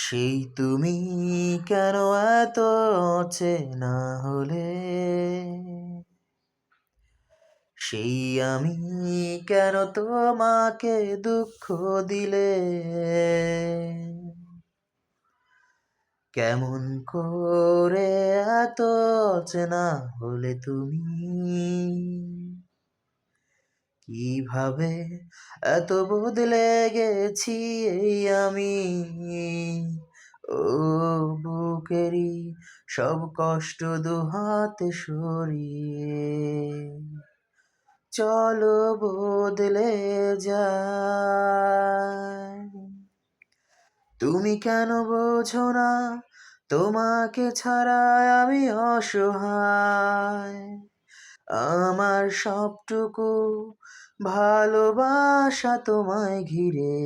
সেই তুমি কেন এত অচেনা হলে, সেই আমি কেন তোমাকে দুঃখ দিলে, কেমন করে এত অচেনা হলে তুমি, কিভাবে এত বদলে গেছি এই আমি, ও বুকেরই সব কষ্ট দুহাতে সরিয়ে চলো বদলে যাই। তুমি কেন বোঝো না তোমাকে ছাড়া আমি অসহায়, আমার সবটুকু ভালোবাসা তোমায় ঘিরে